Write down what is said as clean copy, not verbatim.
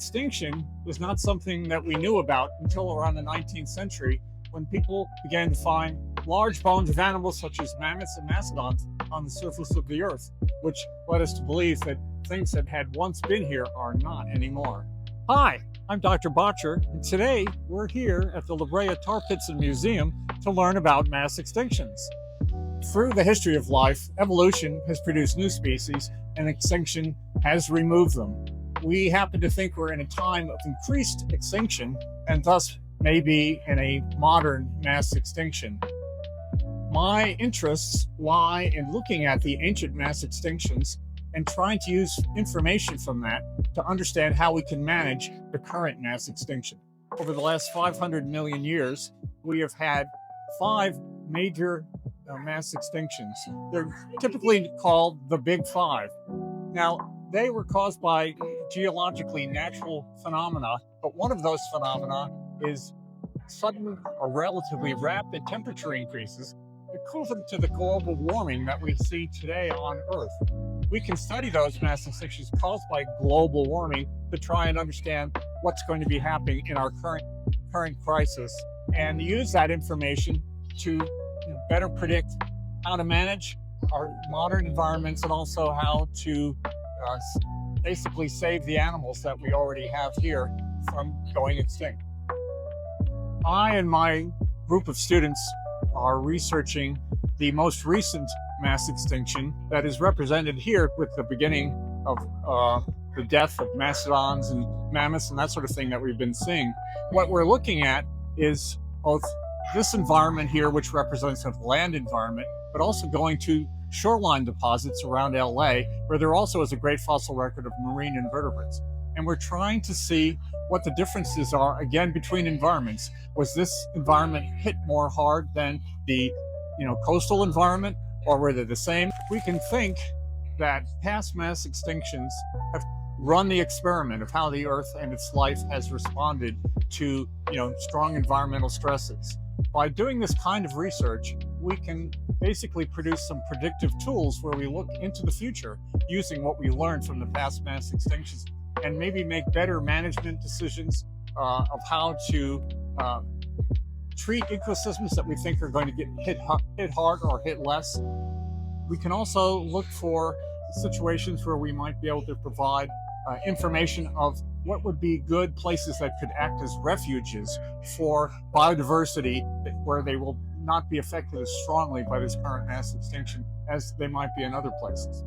Extinction was not something that we knew about until around the 19th century, when people began to find large bones of animals such as mammoths and mastodons on the surface of the earth, which led us to believe that things that had once been here are not anymore. Hi, I'm Dr. Bottjer, and today we're here at the Brea Tar Pits and Museum to learn about mass extinctions. Through the history of life, evolution has produced new species and extinction has removed them. We happen to think we're in a time of increased extinction and thus maybe in a modern mass extinction. My interests lie in looking at the ancient mass extinctions and trying to use information from that to understand how we can manage the current mass extinction. Over the last 500 million years, we have had 5 major mass extinctions. They're typically called the Big Five. Now, they were caused by geologically natural phenomena, but one of those phenomena is sudden or relatively rapid temperature increases equivalent to the global warming that we see today on Earth. We can study those mass extinctions caused by global warming to try and understand what's going to be happening in our current crisis and use that information to better predict how to manage our modern environments and also how to basically save the animals that we already have here from going extinct. I and my group of students are researching the most recent mass extinction that is represented here with the beginning of the death of mastodons and mammoths and that sort of thing that we've been seeing. What we're looking at is both this environment here, which represents a land environment, but also going to shoreline deposits around LA, where there also is a great fossil record of marine invertebrates. And we're trying to see what the differences are, again, between environments. Was this environment hit more hard than the coastal environment, or were they the same? We can think that past mass extinctions have run the experiment of how the Earth and its life has responded to strong environmental stresses. By doing this kind of research, we can basically produce some predictive tools where we look into the future using what we learned from the past mass extinctions and maybe make better management decisions of how to treat ecosystems that we think are going to get hit hard or hit less. We can also look for situations where we might be able to provide information of what would be good places that could act as refuges for biodiversity, where they will not be affected as strongly by this current mass extinction as they might be in other places.